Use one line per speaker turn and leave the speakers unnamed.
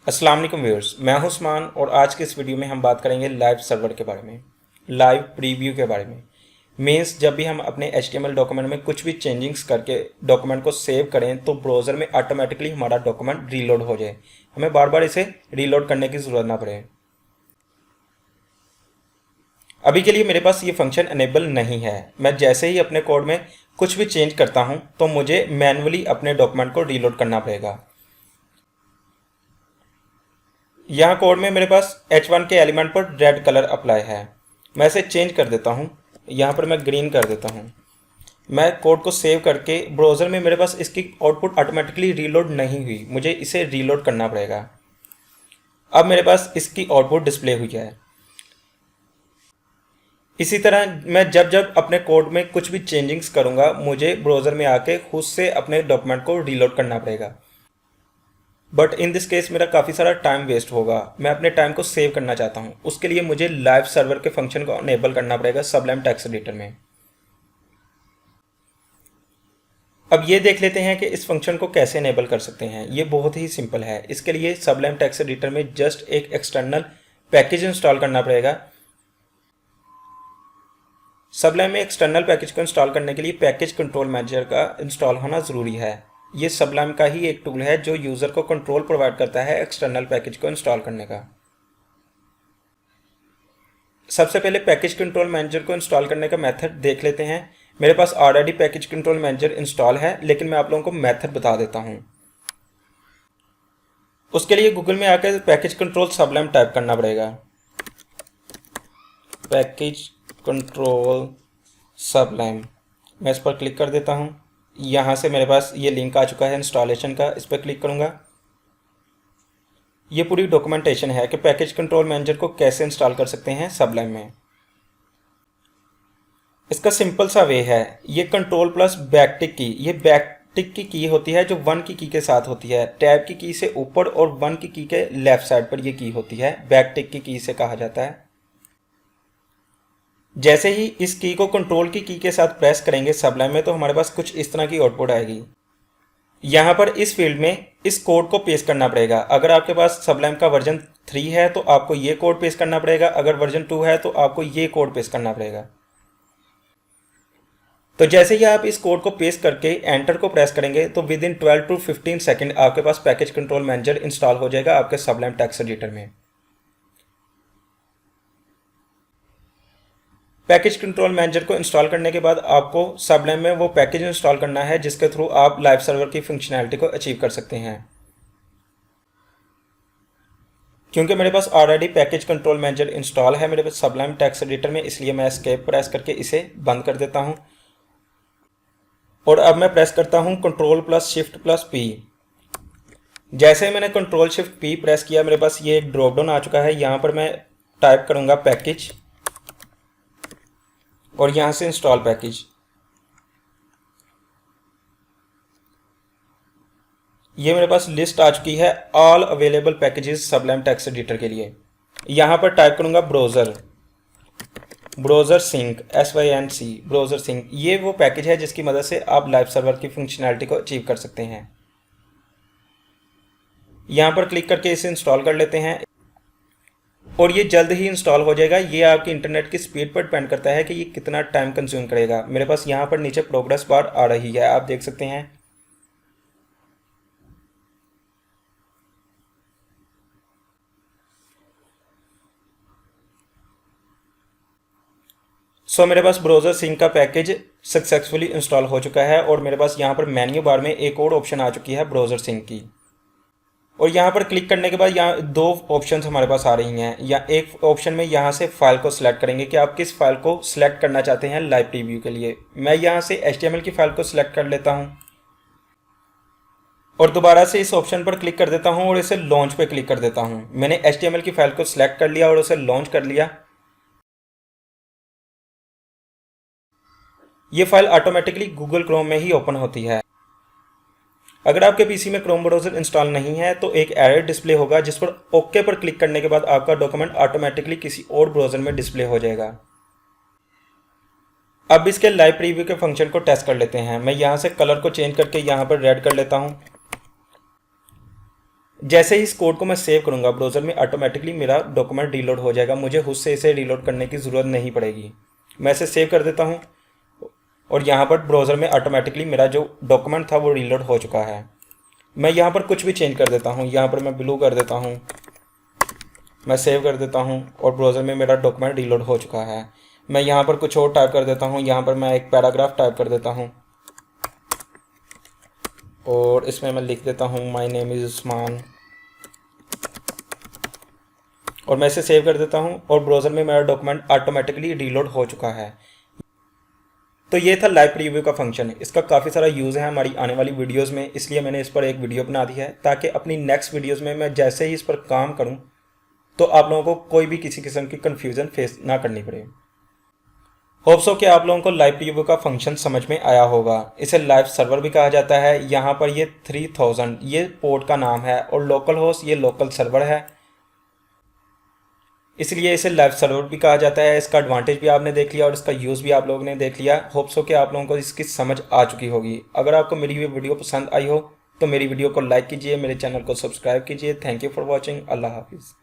अस्सलाम वालेकुम व्यूअर्स, मैं हूं उस्मान और आज के इस वीडियो में हम बात करेंगे लाइव सर्वर के बारे में, लाइव प्रीव्यू के बारे में। मीन्स जब भी हम अपने HTML डॉक्यूमेंट में कुछ भी चेंजिंग्स करके डॉक्यूमेंट को सेव करें तो ब्राउज़र में ऑटोमेटिकली हमारा डॉक्यूमेंट रीलोड हो जाए, हमें बार बार इसे रीलोड करने की ज़रूरत ना पड़े। अभी के लिए मेरे पास ये फंक्शन अनेबल नहीं है। मैं जैसे ही अपने कोड में कुछ भी चेंज करता हूँ तो मुझे मैनुअली अपने डॉक्यूमेंट को रीलोड करना पड़ेगा। यहाँ कोड में मेरे पास H1 के एलिमेंट पर रेड कलर अप्लाई है। मैं इसे चेंज कर देता हूँ, यहाँ पर मैं ग्रीन कर देता हूँ। मैं कोड को सेव करके ब्राउज़र में मेरे पास इसकी आउटपुट ऑटोमेटिकली रीलोड नहीं हुई, मुझे इसे रीलोड करना पड़ेगा। अब मेरे पास इसकी आउटपुट डिस्प्ले हुई है। इसी तरह मैं जब जब अपने कोड में कुछ भी चेंजिंग्स करूँगा मुझे ब्राउज़र में आके खुद से अपने डॉक्यूमेंट को रीलोड करना पड़ेगा। बट इन दिस केस मेरा काफ़ी सारा टाइम वेस्ट होगा। मैं अपने टाइम को सेव करना चाहता हूँ, उसके लिए मुझे लाइव सर्वर के फंक्शन को अनेबल करना पड़ेगा सबलाइम टेक्स्ट एडिटर में। अब ये देख लेते हैं कि इस फंक्शन को कैसे अनेबल कर सकते हैं। ये बहुत ही सिंपल है। इसके लिए सबलाइम टेक्स्ट एडिटर में जस्ट एक एक्सटर्नल पैकेज इंस्टॉल करना पड़ेगा। सबलाइम में एक्सटर्नल पैकेज को इंस्टॉल करने के लिए पैकेज कंट्रोल मैनेजर का इंस्टॉल होना ज़रूरी है। ये सबलाइम का ही एक टूल है जो यूज़र को कंट्रोल प्रोवाइड करता है एक्सटर्नल पैकेज को इंस्टॉल करने का। सबसे पहले पैकेज कंट्रोल मैनेजर को इंस्टॉल करने का मेथड देख लेते हैं। मेरे पास already package control manager install है, लेकिन मैं आप लोगों को मेथड बता देता हूँ। उसके लिए गूगल में आकर पैकेज कंट्रोल सबलाइम टाइप करना पड़ेगा। पैकेज कंट्रोल सबलाइम, मैं इस पर क्लिक कर देता हूँ। यहाँ से मेरे पास ये लिंक आ चुका है इंस्टॉलेशन का, इस पर क्लिक करूँगा। ये पूरी डॉक्यूमेंटेशन है कि पैकेज कंट्रोल मैनेजर को कैसे इंस्टॉल कर सकते हैं सबलाइम में। इसका सिंपल सा वे है, ये कंट्रोल प्लस बैकटिक की, ये बैकटिक की होती है जो 1 की के साथ होती है। टैब की से ऊपर और 1 की के लेफ्ट साइड पर ये की होती है, बैकटिक की से कहा जाता है। जैसे ही इस की को कंट्रोल की के साथ प्रेस करेंगे सबलाइम में तो हमारे पास कुछ इस तरह की आउटपुट आएगी। यहाँ पर इस फील्ड में इस कोड को पेस्ट करना पड़ेगा। अगर आपके पास सबलाइम का वर्जन 3 है तो आपको ये कोड पेस्ट करना पड़ेगा, अगर वर्जन 2 है तो आपको ये कोड पेस्ट करना पड़ेगा। तो जैसे ही आप इस कोड को पेस्ट करके एंटर को प्रेस करेंगे तो विद इन 12 to 15 सेकेंड आपके पास पैकेज कंट्रोल मैनेजर इंस्टॉल हो जाएगा आपके सबलाइम टेक्स्ट एडिटर में। पैकेज कंट्रोल मैनेजर को इंस्टॉल करने के बाद आपको सबलाइम में वो पैकेज इंस्टॉल करना है जिसके थ्रू आप लाइव सर्वर की फंक्शनैलिटी को अचीव कर सकते हैं। क्योंकि मेरे पास already package control manager install है मेरे पास सबलाइम टेक्स्ट एडिटर में, इसलिए मैं एस्केप प्रेस करके इसे बंद कर देता हूं। और अब मैं प्रेस करता हूं control plus shift plus P. जैसे ही मैंने कंट्रोल शिफ्ट पी प्रेस किया मेरे पास ये एक ड्रॉप डाउन आ चुका है। यहाँ पर मैं टाइप करूँगा पैकेज और यहाँ से इंस्टॉल पैकेज। ये मेरे पास लिस्ट आ चुकी है all available packages sublime text editor के लिए। यहाँ पर टाइप करूँगा browser, browser sync, SYNC, browser sync. ये वो पैकेज है जिसकी मदद से आप लाइव सर्वर की फंक्शनैलिटी को अचीव कर सकते हैं। यहाँ पर क्लिक करके इसे इंस्टॉल कर लेते हैं और ये जल्द ही इंस्टॉल हो जाएगा। ये आपकी इंटरनेट की स्पीड पर डिपेंड करता है कि ये कितना टाइम कंज्यूम करेगा। मेरे पास यहाँ पर नीचे प्रोग्रेस बार आ रही है, आप देख सकते हैं। मेरे पास ब्राउज़र सिंक का पैकेज सक्सेसफुली इंस्टॉल हो चुका है और मेरे पास यहाँ पर मेन्यू बार में एक और ऑप्शन आ चुकी है ब्राउज़र सिंक की। और यहाँ पर क्लिक करने के बाद यहाँ 2 ऑप्शंस हमारे पास आ रही हैं। या एक ऑप्शन में यहाँ से फाइल को सिलेक्ट करेंगे कि आप किस फाइल को सिलेक्ट करना चाहते हैं लाइव प्रीव्यू के लिए। मैं यहाँ से HTML की फाइल को सिलेक्ट कर लेता हूँ और दोबारा से इस ऑप्शन पर क्लिक कर देता हूँ और इसे लॉन्च पे क्लिक कर देता हूँ। मैंने HTML की फाइल को सिलेक्ट कर लिया और उसे लॉन्च कर लिया। ये फाइल ऑटोमेटिकली गूगल क्रोम में ही ओपन होती है। अगर आपके पीसी में क्रोम ब्राउज़र इंस्टॉल नहीं है तो एक एरर डिस्प्ले होगा जिस पर ओके पर क्लिक करने के बाद आपका डॉक्यूमेंट ऑटोमेटिकली किसी और ब्राउज़र में डिस्प्ले हो जाएगा। अब इसके लाइव प्रीव्यू के फंक्शन को टेस्ट कर लेते हैं। मैं यहाँ से कलर को चेंज करके यहाँ पर रेड कर लेता हूँ। जैसे ही इस कोड को मैं सेव करूंगा ब्राउज़र में ऑटोमेटिकली मेरा डॉक्यूमेंट रीलोड हो जाएगा, मुझे खुद से इसे रीलोड करने की ज़रूरत नहीं पड़ेगी। मैं इसे सेव कर देता हूँ और यहाँ पर ब्राउज़र में ऑटोमेटिकली मेरा जो डॉक्यूमेंट था वो रीलोड हो चुका है। मैं यहाँ पर कुछ भी चेंज कर देता हूँ, यहाँ पर मैं ब्लू कर देता हूँ, मैं सेव कर देता हूँ और ब्राउज़र में मेरा डॉक्यूमेंट रीलोड हो चुका है। मैं यहाँ पर कुछ और टाइप कर देता हूँ, यहाँ पर मैं एक पैराग्राफ टाइप कर देता हूँ और इसमें मैं लिख देता हूँ माय नेम इज़ उस्मान और मैं इसे सेव कर देता हूँ और ब्राउज़र में मेरा डॉक्यूमेंट ऑटोमेटिकली रीलोड हो चुका है। तो ये था लाइव प्रीव्यू का फंक्शन। इसका काफ़ी सारा यूज़ है हमारी आने वाली वीडियोस में, इसलिए मैंने इस पर एक वीडियो बना दी है ताकि अपनी नेक्स्ट वीडियोस में मैं जैसे ही इस पर काम करूं तो आप लोगों को कोई भी किसी किस्म की कन्फ्यूज़न फेस ना करनी पड़े। होप्स हो कि आप लोगों को लाइव प्रीव्यू का फंक्शन समझ में आया होगा। इसे लाइव सर्वर भी कहा जाता है। यहाँ पर ये 3000 ये पोर्ट का नाम है और लोकल होस्ट ये लोकल सर्वर है, इसलिए इसे लाइव सर्वर भी कहा जाता है। इसका एडवांटेज भी आपने देख लिया और इसका यूज़ भी आप लोगों ने देख लिया। होप्स हो कि आप लोगों को इसकी समझ आ चुकी होगी। अगर आपको मेरी ये वीडियो पसंद आई हो तो मेरी वीडियो को लाइक कीजिए, मेरे चैनल को सब्सक्राइब कीजिए। Thank you for watching. अल्लाह हाफिज़।